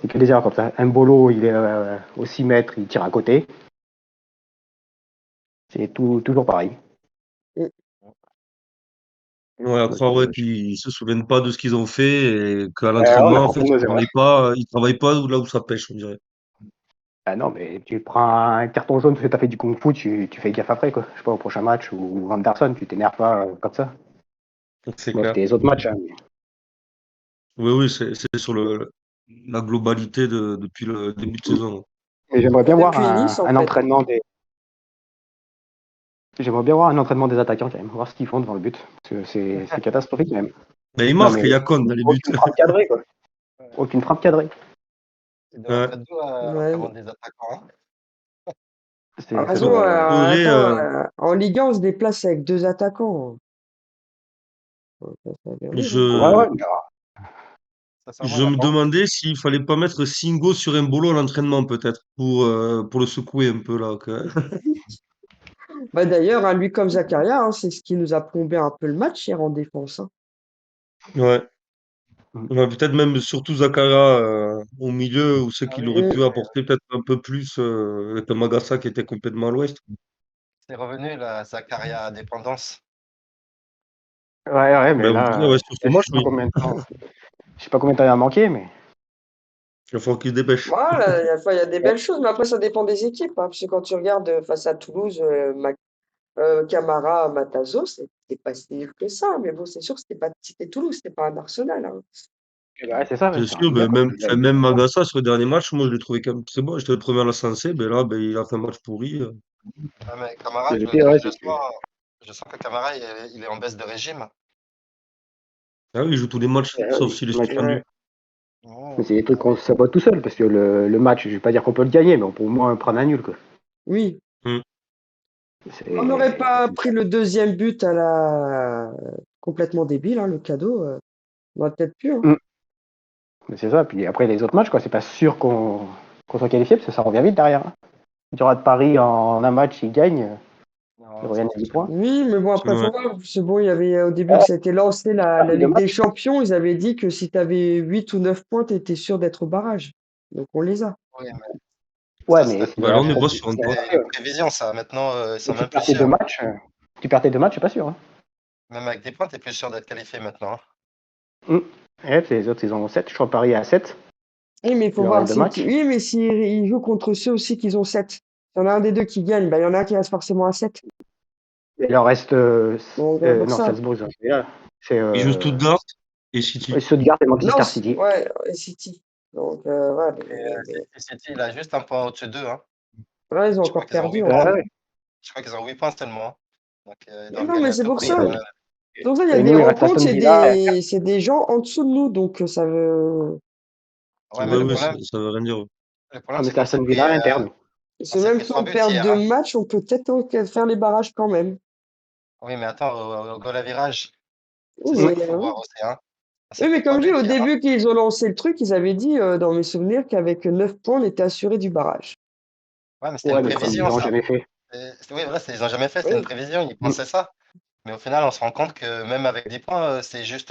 C'est que des erreurs comme ça. Mbolo, il est au 6 mètres, il tire à côté. C'est toujours pareil. Mm. Ouais, à Donc, croire ouais, qu'ils se souviennent pas de ce qu'ils ont fait et qu'à on l'entraînement, en apprend fait, pas de nos erreurs. ils travaillent pas là où ça pêche, on dirait. Ah non, mais tu prends un carton jaune parce que tu as fait du kung-fu, tu fais gaffe après, quoi. Je sais pas, au prochain match, ou Anderson, tu t'énerves pas comme ça. C'est Moi, clair. c'était les autres matchs. Hein. Oui, oui, c'est sur la globalité depuis le début de saison. Mais j'aimerais Bah, bien voir depuis Nice, en un fait. entraînement des. J'aimerais bien voir un entraînement des attaquants quand même, voir ce qu'ils font devant le but. Parce que c'est catastrophique même. Mais il Non marque, mais il y a con dans les buts. aucune frappe cadrée, quoi. ouais. Aucune frappe cadrée. Il devrait Ouais. être d'où à Ouais. l'entraînement des attaquants, hein. Ah, Ça bon, devrait. Faudrait, attends, en Ligue 1, on se déplace avec 2 attaquants. Ça fait rire, hein. Ouais, je, ouais, mais Sincèrement, il je n'y a me pas envie. demandais s'il fallait pas mettre Singo sur un bolo à l'entraînement, peut-être, pour le secouer un peu là. Bah, d'ailleurs, hein, lui comme Zakaria, hein, c'est ce qui nous a plombé un peu le match hier en défense, hein. Ouais. Mm. Ouais, peut-être même surtout Zakaria au milieu, où c'est Ah qu'il oui, aurait Mm. pu apporter peut-être un peu plus avec un Magassa qui était complètement à l'ouest. c'est revenu la Zakaria dépendance. Ouais, mais Ben, on dirait, là, ouais, sur ce je match, sais pas oui. combien de temps. Je sais pas combien de temps il a manqué, mais. Il va falloir qu'il se dépêche. Voilà, il y a des belles choses, mais après, ça dépend des équipes, hein, parce que quand tu regardes face à Toulouse, Camara, Matazo, c'était pas si nul que ça, mais bon, c'est sûr que c'était Toulouse, c'était pas un Arsenal, hein. Ouais, c'est ça, C'est on sûr, est bien mais quoi. même, enfin, même Magassa, sur le dernier match, moi, je l'ai trouvé quand même très bon. J'étais le premier à la sensé, ben là, ben, il a fait un match pourri. Ouais, mais Camara, Mais le pire, ouais, c'est que. je sens que Camara, il est en baisse de régime. Ah oui, il joue tous les matchs, sauf s'il est Ouais. suspendu. Mais Oh, c'est des trucs qu'on sabote tout seul, parce que le match, je vais pas dire qu'on peut le gagner, mais on peut au moins prendre un nul, quoi. Oui, Hmm. on n'aurait C'est pas pris le deuxième but à la complètement débile, hein, le cadeau, on aurait peut-être pu, hein. Mm. Mais c'est ça, puis après les autres matchs, quoi, c'est pas sûr qu'on soit qualifié, parce que ça revient vite derrière. Hein. Si tu rates Paris en un match, ils gagnent, ils non, ça reviennent à c'est 10 sûr. points. Oui, mais bon, après, Ouais. faut voir. C'est bon, il y avait au début que Ah, ça a été lancé la les deux Ligue des matchs. Champions. Ils avaient dit que si tu avais 8 ou 9 points, tu étais sûr d'être au barrage. Donc, on les a. Oui, mais Ouais, ça, mais c'était Ben là, on est pas sûr encore. c'était une prévision, ça. Maintenant, ils si sont tu même plus perds tes deux sûrs. matchs, tu perds tes deux matchs, c'est pas sûr. Hein. Même avec des points, t'es plus sûr d'être qualifié maintenant, hein. Mm. Et les autres, ils ont 7. Je crois Paris à 7. Oui, mais il faut Il leur voir reste deux si. matchs. Oui, mais s'ils jouent contre ceux aussi qui ont 7. Si y en a un des deux qui gagne, bah, il y en a un qui reste forcément à 7. Il leur reste. Donc, pour Non, ça. Salzbourg, ils ont joué là. C'est Il joue Stuttgart et City. Stuttgart et Non, Manchester City. ouais, City. Donc, voilà. Et City, il a juste un point au-dessus d'eux, hein. Là, ils ont Je crois encore qu'ils ont perdu 8 encore. points. Ouais. Je crois qu'ils ont 8 points seulement, hein. Donc, ils Mais doivent non, gagner mais à c'est tout pour prix. ça. Donc, ça, il y a Et des nous, il reste rencontres, Aston Villa. c'est des gens en dessous de nous. Donc, ça veut. Ouais, mais Ouais, oui, ça veut rien dire. le Ah, problème, mais c'est c'est Aston Villa interne. on C'est s'est même pris si 3 on buts perd hier, deux hein. matchs, on peut peut-être faire les barrages quand même. Oui, mais attends, au goal à virage, Oui, c'est ça qu'il mais, faut voir aussi, hein. On s'est oui, pris mais 3 comme je dis, buts au hier, hein. début qu'ils ont lancé le truc, ils avaient dit, dans mes souvenirs, qu'avec 9 points, on était assuré du barrage. Ouais, mais c'était une Ouais, mais comme ils prévision, l'ont ça. jamais fait. Oui, voilà, ils n'ont jamais fait, c'était une Oui. prévision, ils Mm. pensaient ça. Mais au final, on se rend compte que même avec 10 points, c'est juste.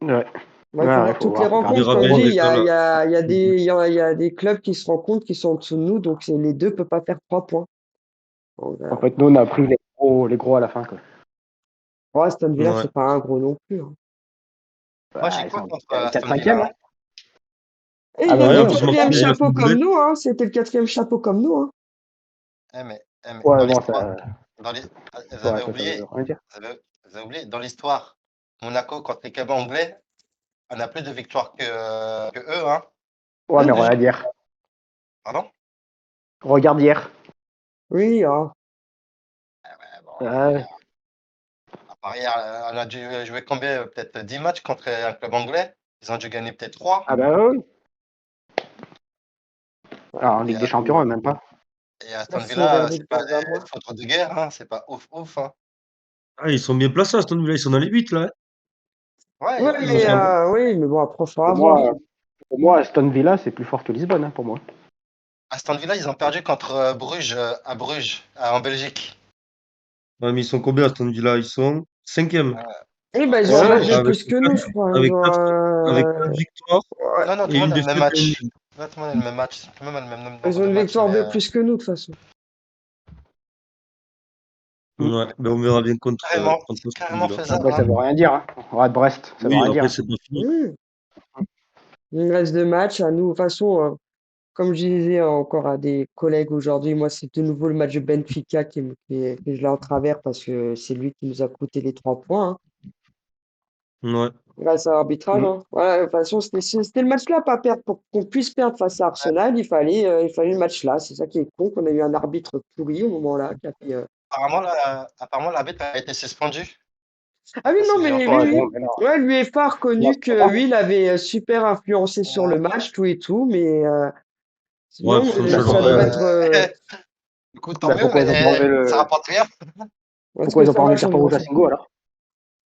Ouais. Ouais, il faut Ouais, voir faut toutes les voir, faut faire On des rencontres. verra Comme je bien dis, promos. il y a des clubs qui se rendent compte qu'ils sont en dessous de nous, donc les deux ne peuvent pas faire 3 points. Donc, En fait, nous, on a pris les gros à la fin, quoi. ouais, Aston Villa, Ouais. c'est pas un gros non plus, hein. Moi, Bah, j'ai ils quoi sont contre 4 Aston 5e, Villa, là. hein. Et Ah il bah Ouais, avait ouais, en le on plus, peut pas quatrième Marseille, il a dire. fait chapeau une comme doublette. nous, hein. C'était le quatrième chapeau comme nous, hein. Mais Ouais, dans bon, l'histoire, ça. dans les... vous Ouais, avez ça veut oublié, rien dire. vous avez oublié, dans l'histoire, Monaco contre les clubs anglais, on a plus de victoires que eux, hein. Ouais, mais Mhm. regarde hier. Pardon? Regarde hier. Oui, hein. Ouais, bon, Ouais. à part hier, on a dû jouer combien? Peut-être 10 matchs contre un club anglais. Ils ont dû gagner peut-être 3. Ah bah ouais. Alors, en Et, Ligue des Champions, même pas. et Là, Aston faut Villa, regarder c'est de pas moins en des moins. foudres de guerre, hein. C'est pas ouf ouf, hein. Ah, ils sont bien placés, Aston Villa. Ils sont dans les 8, là, hein. Ouais, Ouais, Ils ont mais, fait un bon. oui, mais bon, après, faudra Pour voir. moi, pour moi, Aston Villa, c'est plus fort que Lisbonne, hein, pour moi. Aston Villa, ils ont perdu contre Bruges, à Bruges, en Belgique. Ouais, mais ils sont combien, Aston Villa? Ils sont 5e. Oui, bah, ils ont un Ouais, match de Avec plus que nous, quatre, je crois. Ils avec ont quatre, avec un... 4 victoires ouais, Non, non, tout et le une monde a le même défaite et un match. nul. Là, tout le monde a le même match. Tout le monde a le même ils nombre ont de une matchs, victoire de mais plus que nous, de toute façon. Mm. Ouais, ben on verra bien carrément, contre Aston carrément Villa. faisable, Après, hein. ça veut rien dire, hein. Ouais, Brest, ça veut Oui, rien dire, après, hein. c'est pas fini. Oui. Il reste 2 matchs à nous. De toute façon, comme je disais encore à des collègues aujourd'hui, moi, c'est de nouveau le match de Benfica que je l'ai en travers parce que c'est lui qui nous a coûté les 3 points, hein, Ouais. grâce à l'arbitrage, Mm. hein. Voilà, de toute façon, c'était le match-là à pas perdre. Pour qu'on puisse perdre face à Arsenal, il fallait le match-là. C'est ça qui est con, qu'on a eu un arbitre pourri au moment-là. Qui a fait, Apparemment, l'arbitre a été suspendu. Ah oui, Ça, non, c'est j'ai mais oui, Ouais, entendu. oui. bon, mais non. Ouais, l'UEFA a Non, reconnu c'est pas que grave. oui, il avait super influencé sur le Ouais, match, tout et tout, mais Ouais, sinon, parce qu'on Mais change ça pourquoi, doit rien. être. du coup, tant bah, mieux, pourquoi ils ont pas mais enlevé ça le. rapporte rien. Parce Pourquoi que ils ont ça pas enlevé va le carton changer rouge à aussi. Singo alors? Non,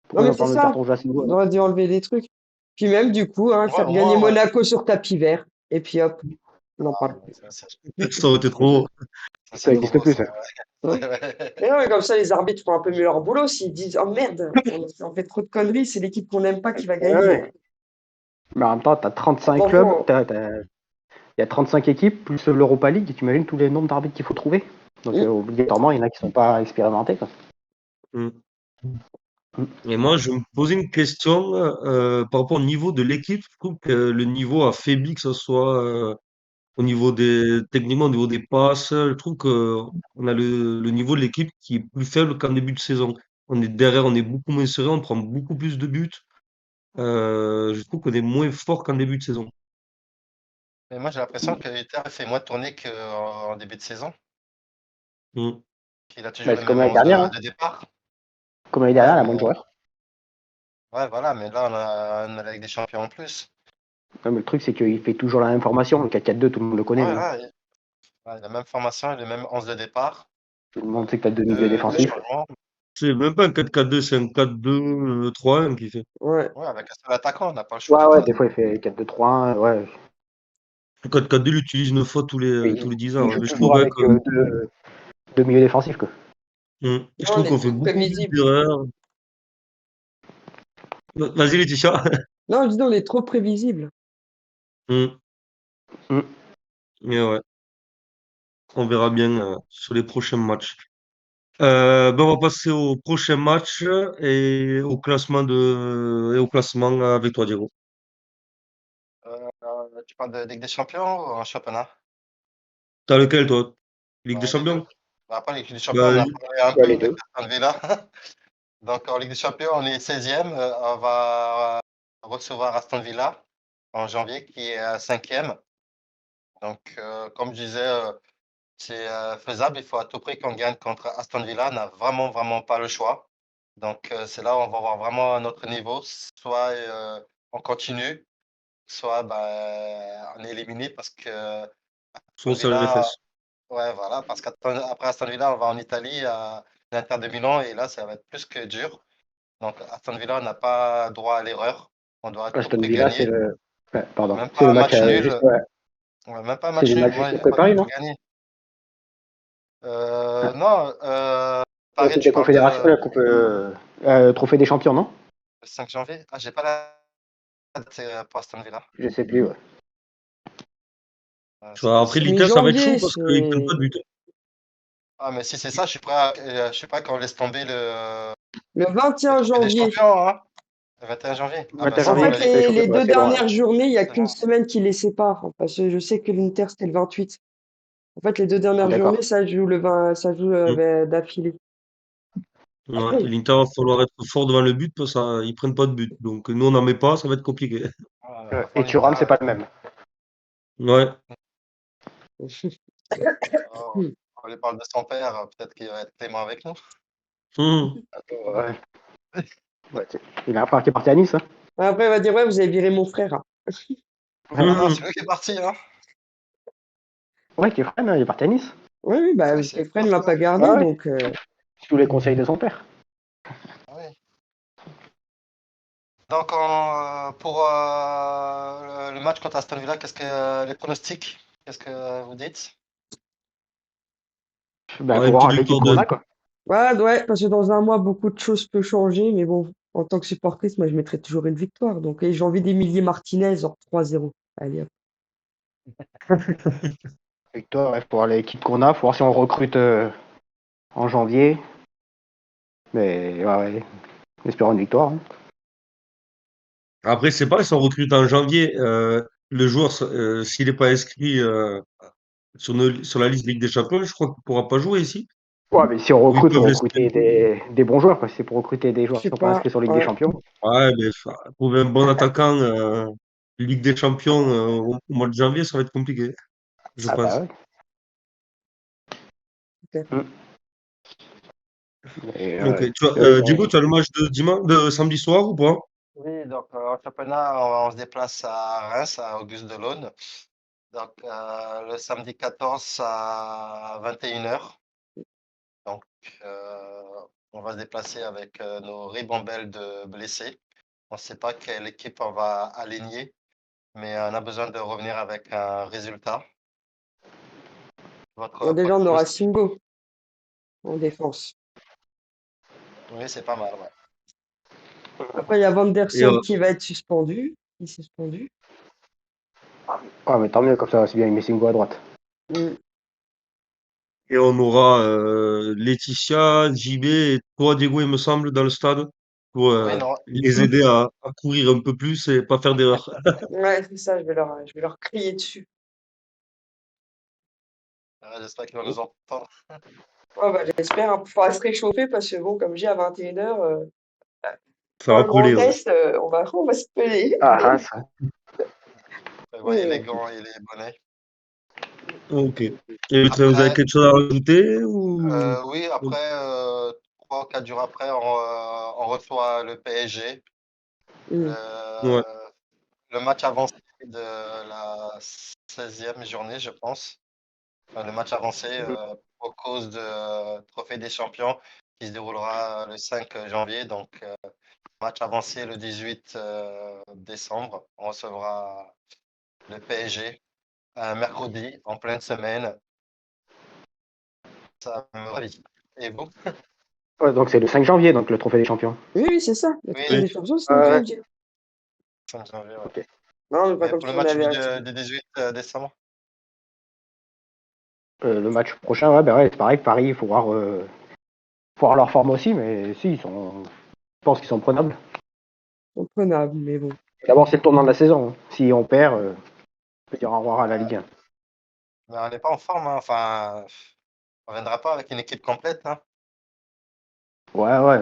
Pourquoi ils mais ont pas c'est enlevé le ça. carton rouge à Singo Ils alors? auraient dû enlever des trucs. Puis même, du coup, hein, Ouais, faire au gagner moins, Monaco sur tapis vert. Et puis hop, on n'en parle plus. Ça aurait été trop beau. ça, Ça c'est trop existe beau, plus, ça. ça. Hein. Ouais. Et ouais, comme ça, les arbitres font un peu mieux leur boulot. S'ils disent, oh merde, on fait trop de conneries, c'est l'équipe qu'on n'aime pas qui va Ouais, gagner. ouais. Mais en même temps, t'as 35 clubs, Franchement, il y a 35 équipes, plus l'Europa League, tu imagines tous les nombres d'arbitres qu'il faut trouver. Donc, mm, obligatoirement, il y en a qui sont pas expérimentés, quoi. Mm. Mm. Et moi, je me posais une question par rapport au niveau de l'équipe. Je trouve que le niveau a faibli, que ce soit au niveau techniquement, au niveau des passes. Je trouve que on a le niveau de l'équipe qui est plus faible qu'en début de saison. On est derrière, on est beaucoup moins serré, on prend beaucoup plus de buts. Je trouve qu'on est moins fort qu'en début de saison. Mais moi, j'ai l'impression que l'Inter fait moins tourner qu'en début de saison, Mm. qu'il a toujours Bah, le c'est comme même l'année 11 dernière, hein. de départ. Comme l'année Ouais, dernière, la mais, moins de joueurs. ouais, voilà, mais là, on a la Ligue des Champions en plus. Non, mais le truc, c'est qu'il fait toujours la même formation. Le 4-4-2, tout le monde le connaît Ouais, maintenant. ouais, la même formation et le même 11 de départ. Tout le monde sait que t'as deux milieux Deux défensifs. changements. C'est même pas un 4-4-2, c'est un 4-2-3-1 qui fait. ouais. Ouais, avec un seul attaquant, on n'a pas le choix de Ouais, toute ouais, façon. des fois, il fait 4-2-3-1. Ouais. Le 4-4-2, il l'utilise 9 fois Mais tous les 10 il ans, hein. joue Mais je toujours trouve ouais, avec deux milieux défensifs, quoi. je Non, on trouve qu'on est fait trop beaucoup plus prévisible. d'erreurs. Vas-y, Laetitia. Non, je dis, on est trop prévisible. Mm. Mm. Mais ouais, on verra bien sur les prochains matchs. Ben on va passer au prochain match et au classement avec toi, Diego. Tu parles de Ligue des Champions ou en championnat? T'as lequel, toi? Ligue des Les deux. Champions? Bah, après, Ligue des Champions, Bah, on a parlé un Ouais, peu les avec deux. Aston Villa. Donc, en Ligue des Champions, on est 16e. On va recevoir Aston Villa en janvier, qui est 5e. Donc, comme je disais, c'est faisable. Il faut à tout prix qu'on gagne contre Aston Villa. On n'a vraiment, vraiment pas le choix. Donc, c'est là où on va voir vraiment notre niveau. Soit on continue, soit bah, on est éliminé parce que on Aston serre les Villa, fesses. ouais, voilà, parce qu'après Aston Villa, on va en Italie à l'Inter de Milan et là, ça va être plus que dur. Donc, Aston Villa, on n'a pas droit à l'erreur. On doit à tout Aston prix Villa, c'est gagner. le. Ouais, pardon. Même C'est pas le un match match nul. juste. Ouais. Ouais, même pas un C'est match le nul. match Moi, juste il après Paris, faut non? gagner. Non, La Paris, Coupe tu des parles Confédérations, de la Coupe. Trophée des Champions, non? 5 janvier? Ah, j'ai pas la date pour Aston Villa. Je sais plus, ouais. Tu C'est vois, après, possible. l'Inter, ça va être Mi-janvier, chaud parce qu'ils prennent c'est. pas de but. Ah, mais si c'est ça, je suis prêt qu'on laisse tomber Le le 21 trophée des janvier. champions, hein. Le 21 janvier. Ah, bah, 21 En ça janvier, va, fait, le trophée des champions. les Ouais, deux c'est loin. dernières journées, il n'y a c'est qu'une bon. semaine qui les sépare. Parce que je sais que l'Inter, c'était le 28. En fait, les deux Ah, dernières journées, d'accord. ça joue le 20, ça joue Mm. d'affilée. Ouais, et l'Inter va falloir être fort devant le but parce qu'ils prennent pas de but. Donc nous, on n'en met pas, ça va être compliqué. La Et fois, Thuram, c'est pas le même. Ouais. oh, on lui parle de son père, peut-être qu'il va être clément avec nous. Mm. Ouais. Ouais, il a un frère qui est parti à Nice. Hein. Après, il va dire, ouais, vous avez viré mon frère. Ouais, Ah non, Mm. c'est lui qui est parti, hein. ouais Kefren, il est parti à Nice. Oui, oui, bah, Oui, c'est Kefren fort ne l'a ça. pas Ah gardé, ouais. donc Sous les conseils de son père. Oui. Donc, pour le match contre Aston Villa, qu'est-ce que les pronostics? Qu'est-ce que vous dites? Ben, Ouais, faut une petite voir l'équipe victoire qu'on de. a, quoi. ouais, parce que dans un mois, beaucoup de choses peuvent changer, mais bon, en tant que supportrice, moi, je mettrais toujours une victoire. Donc, et j'ai envie d'Emilier Martinez, genre 3-0. Allez, hop. Victoire, ouais, faut voir l'équipe qu'on a. Faut voir si on recrute en janvier. Mais ouais, espérons une victoire. Hein. Après, c'est pareil, si on recrute en janvier, le joueur, s'il n'est pas inscrit sur la liste Ligue des Champions, je crois qu'il ne pourra pas jouer ici. Ouais, mais si on Ou ils recrute, faut peuvent recruter l'espérer. des bons joueurs. Quoi. Si c'est pour recruter des Je joueurs qui sais sont pas pas. inscrits sur Ligue des Ouais. Champions. Ouais, mais trouver un bon attaquant Ligue des Champions au mois de janvier, ça va être compliqué, je Ah bah pense. ouais. Ok. Mm. Et, Ok. eux, Diego, tu as le match de samedi soir ou pas? Oui, donc en championnat, on se déplace à Reims, à Auguste Delaune. Donc le samedi 14 à 21h. Donc on va se déplacer avec nos ribambelles de blessés. On ne sait pas quelle équipe on va aligner, mais on a besoin de revenir avec un résultat. Bon, Votre déjà, on aura pronostic? Singo en défense. Oui, c'est pas mal, ouais. Après, il y a Et, Vanderson qui va être suspendu. Il est suspendu. ouais, mais tant mieux, comme ça, c'est bien, il met Singo à droite. Mm. et on aura Laetitia, JB et toi, Diego, il me semble, dans le stade pour Oui, non, les aider à courir un peu plus et pas faire d'erreur. Ouais, c'est ça, je vais leur crier dessus. j'espère qu'ils vont nous entendre. Ouais, bah, j'espère. Il faudra se réchauffer parce que, bon, comme j'ai à 21h, Ça pour va le Grand coller, ouais. Est, on va se peler. Ah, Reims. Prévoyez les Ouais. gants et les bonnets. Ok. Et vous avez Après, quelque chose à rajouter ou... oui, après, 3 ou 4 jours après, on reçoit le PSG. Mm. Ouais. Le, le match avancé de la 16e journée, je pense. Enfin, le match avancé pour cause de Trophée des Champions qui se déroulera le 5 janvier. Donc, match avancé le 18 décembre. On recevra le PSG un mercredi en pleine semaine. Ça me ravit. Et vous? Ouais, donc c'est le 5 janvier, donc le trophée des champions. Oui, oui, c'est ça. Le trophée Oui, des champions, c'est 5 Ouais, janvier. 5 janvier, ouais. ok. Non, mais pas Mais comme pour le si on match avait acheté. du 18 décembre? Le match prochain, ouais, bah ouais, c'est pareil, Paris, faut voir leur forme aussi, mais si, je pense qu'ils sont prenables. Comprenable, mais bon. D'abord, c'est le tournant de la saison. Hein. Si on perd, on peut dire au revoir à la Ligue 1. Mais on n'est pas en forme, hein. Enfin, on viendra pas avec une équipe complète, hein. Ouais, ouais.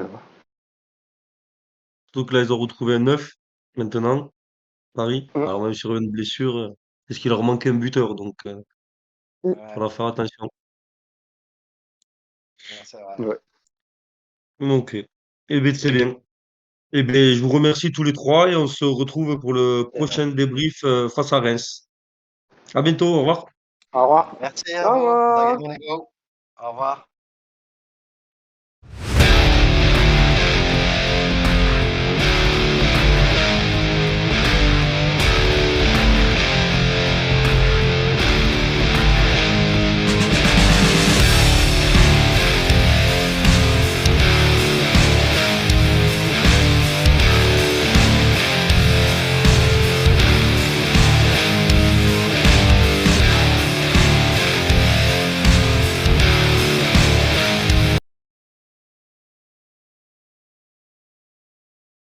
Surtout que là, ils ont retrouvé un neuf maintenant, Paris. Mm. Alors même sur une blessure, est-ce qu'il leur manque un buteur, donc il Mm. Ouais, faudra faire attention. ouais, c'est vrai. Ouais. Ok. Eh bien, très bien. Eh bien, je vous remercie tous les trois et on se retrouve pour le Eh ben, prochain débrief face à Reims. À bientôt, au revoir. Au revoir. merci à Au vous, revoir. Dagaminego. Au revoir.